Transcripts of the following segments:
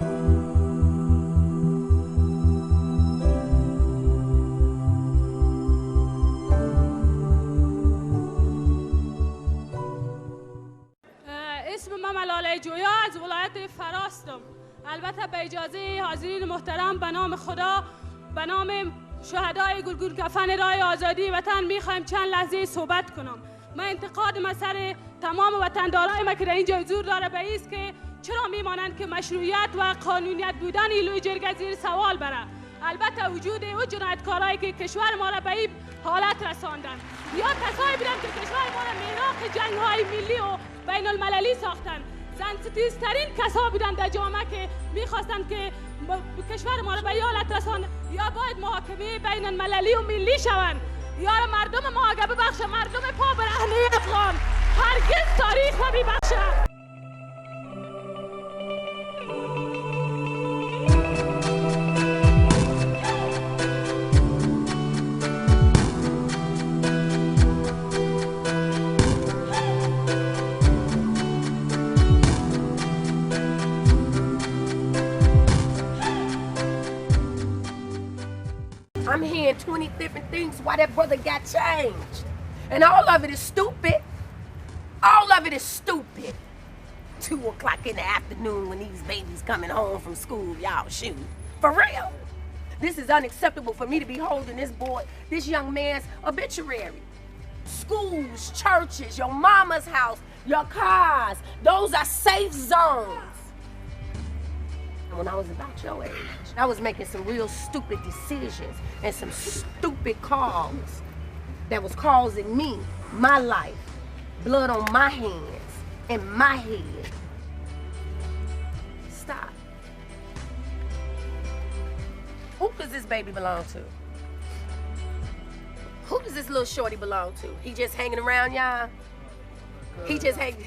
اسم من لاله جویا از ولایت فراستم. البته به اجازه حاضرین محترم به نام خدا به نام شهدای گلگون کفن راه آزادی وطن میخوایم چند لحظه صحبت کنم. من انتقاد مسئله تمام وطندارای ما که در اینجا حضور داره به است که چرا میمانند که مشروعیت و قانونیت بودن ایلوی جرگه زیر سوال بره. البته وجود او جنایتکارایی که کشور ما را به این حالت رساندن یا کسایی بودن که کشور ما را میراث جنگ‌های ملی و بین المللی ساختن. سنسیتیوترین کسا بودن در جامعه که میخواستن که کشور ما را به این حالت رساندن. یا باید محاکمه بین المللی و ملی شوند یا مردم ما اگه ببخشه مردم پا برهنه افغان هرگز تاریخ را میبخشه. I'm hearing 20 different things why that brother got changed. And all of it is stupid. All of it is stupid. 2 o'clock in the afternoon when these babies coming home from school, y'all shoot. For real. This is unacceptable for me to be holding this boy, this young man's obituary. Schools, churches, your mama's house, your cars, those are safe zones. When I was about your age, I was making some real stupid decisions and some stupid calls that was causing me, my life, blood on my hands and my head. Stop. Who does this baby belong to? Who does this little shorty belong to? He just hanging around y'all? He just hanging,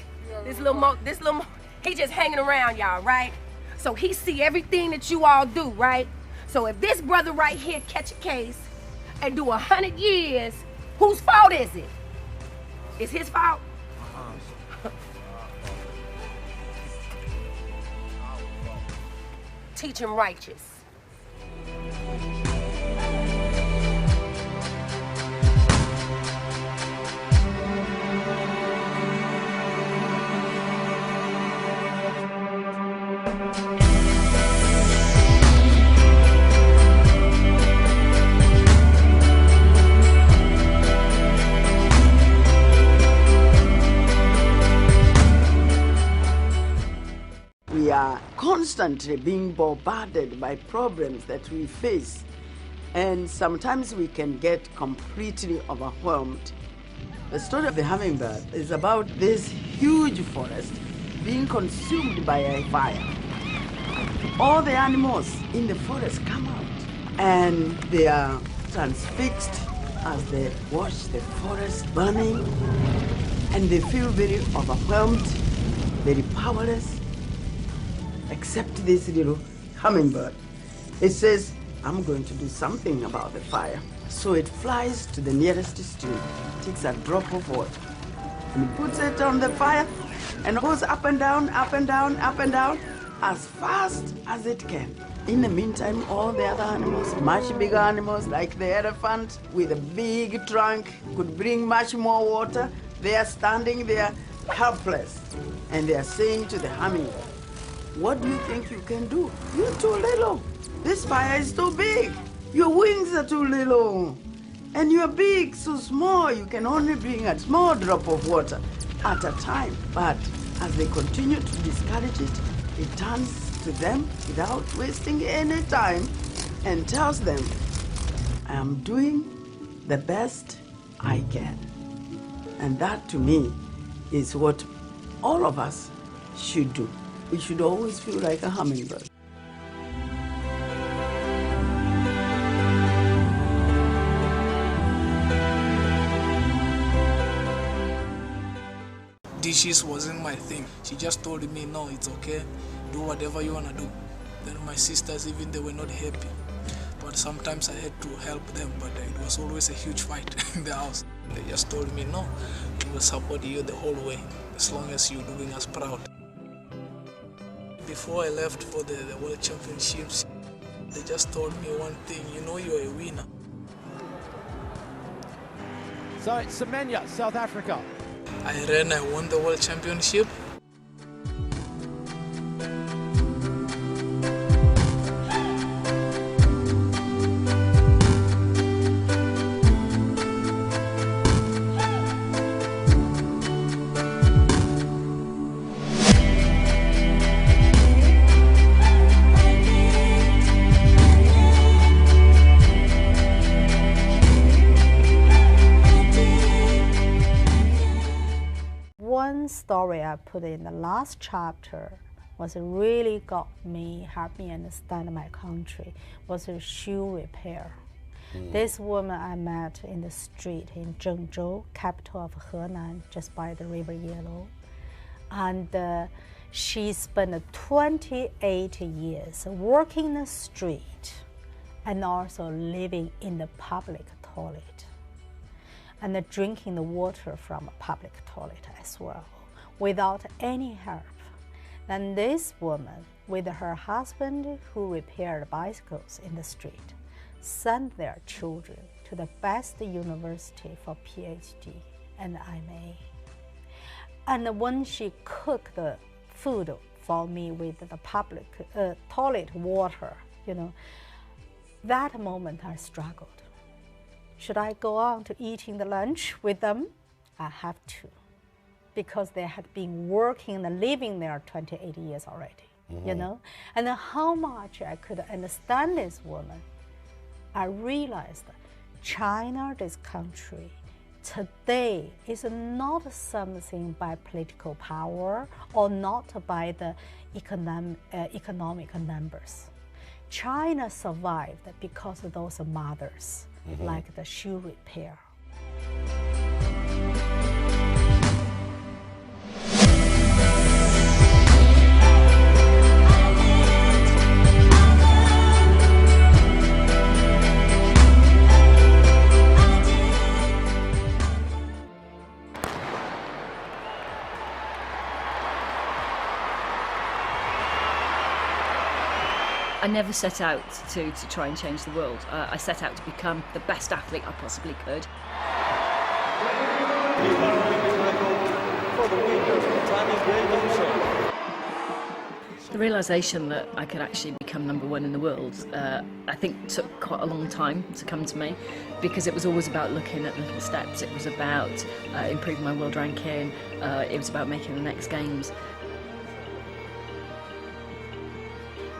he just hanging around y'all, right? So he see everything that you all do, right? So if this brother right here catch a case and do 100 years, whose fault is it? It's his fault? Teach him righteous. We are constantly being bombarded by problems that we face, and sometimes we can get completely overwhelmed. The story of the hummingbird is about this huge forest being consumed by a fire. All the animals in the forest come out and they are transfixed as they watch the forest burning, and they feel very overwhelmed, very powerless, except this little hummingbird. It says, I'm going to do something about the fire. So it flies to the nearest stream, takes a drop of water, and puts it on the fire, and goes up and down, up and down, up and down, as fast as it can. In the meantime, all the other animals, much bigger animals like the elephant with a big trunk, could bring much more water. They are standing there helpless, and they are saying to the hummingbird, what do you think you can do? You're too little. This fire is too big. Your wings are too little. And you're big, so small. You can only bring a small drop of water at a time. But as they continue to discourage it, it turns to them without wasting any time and tells them, I am doing the best I can. And that to me is what all of us should do. We should always feel like a hummingbird. Dishes wasn't my thing. She just told me, no, it's okay, do whatever you want to do. Then my sisters, even they were not happy. But sometimes I had to help them, but it was always a huge fight in the house. They just told me, no, we will support you the whole way, as long as you're doing us proud. before I left for the World Championships, they just told me one thing, you know you're a winner. So it's Semenya, South Africa. I ran, I won the World Championship. One story I put in the last chapter was really got me, helped me understand my country, was a shoe repair. This woman I met in the street in Zhengzhou, capital of Henan, just by the River Yellow. And she spent 28 years working in the street and also living in the public toilet and drinking the water from a public toilet as well, without any help. And this woman, with her husband who repaired bicycles in the street, sent their children to the best university for PhD and MA. And when she cooked the food for me with the public toilet water, that moment I struggled. Should I go on to eating the lunch with them? I have to, because they had been working and living there 28 years already, And how much I could understand this woman, I realized China, this country, today is not something by political power or not by the economic numbers. China survived because of those mothers, like the shoe repair. I never set out to try and change the world. I set out to become the best athlete I possibly could. The realisation that I could actually become number one in the world, I think took quite a long time to come to me, because it was always about looking at little steps. It was about improving my world ranking. It was about making the next games.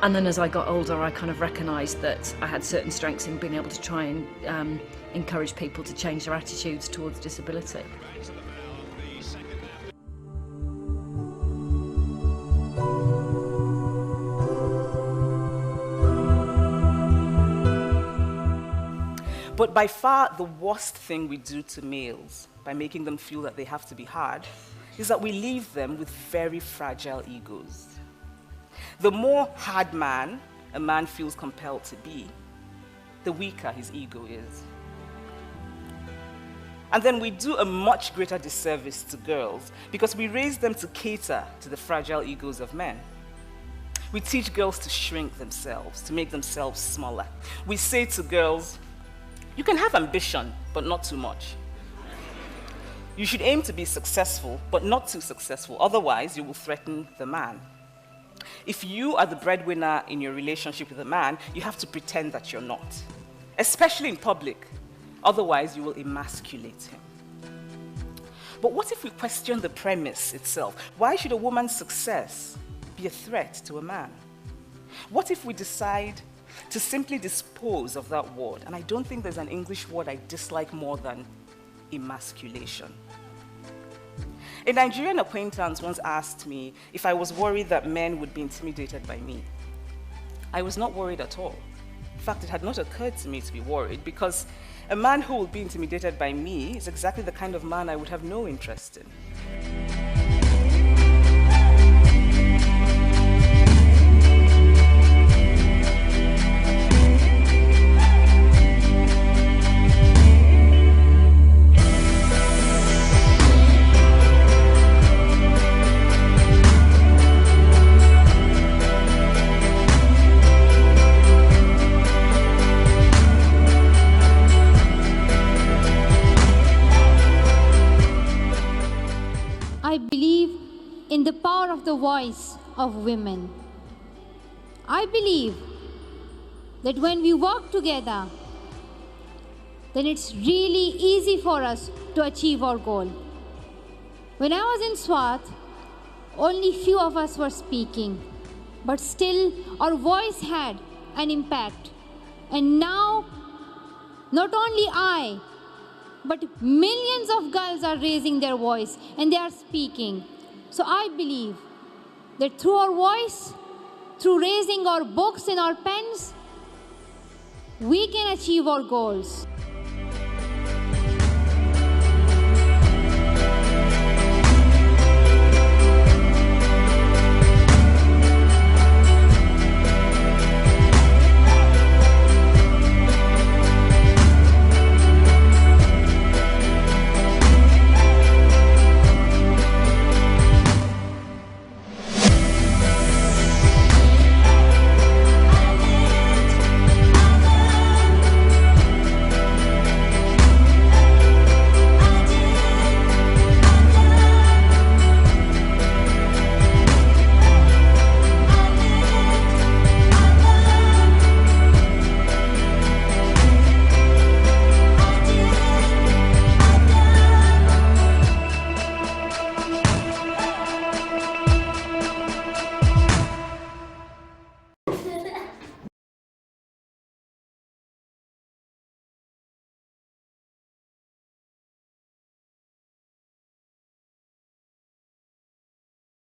And then as I got older, I kind of recognised that I had certain strengths in being able to try and encourage people to change their attitudes towards disability. But by far the worst thing we do to males, by making them feel that they have to be hard, is that we leave them with very fragile egos. The more hard man a man feels compelled to be, the weaker his ego is. And then we do a much greater disservice to girls because we raise them to cater to the fragile egos of men. We teach girls to shrink themselves, to make themselves smaller. We say to girls, you can have ambition, but not too much. You should aim to be successful, but not too successful, otherwise you will threaten the man. If you are the breadwinner in your relationship with a man, you have to pretend that you're not, especially in public. Otherwise, you will emasculate him. But what if we question the premise itself? Why should a woman's success be a threat to a man? What if we decide to simply dispose of that word? And I don't think there's an English word I dislike more than emasculation. A Nigerian acquaintance once asked me if I was worried that men would be intimidated by me. I was not worried at all. In fact, it had not occurred to me to be worried, because a man who will be intimidated by me is exactly the kind of man I would have no interest in. voice of women. I believe that when we work together, then it's really easy for us to achieve our goal. When I was in SWAT, only few of us were speaking, but still our voice had an impact. And now, not only I, but millions of girls are raising their voice and they are speaking. So I believe that through our voice, through raising our books and our pens, we can achieve our goals.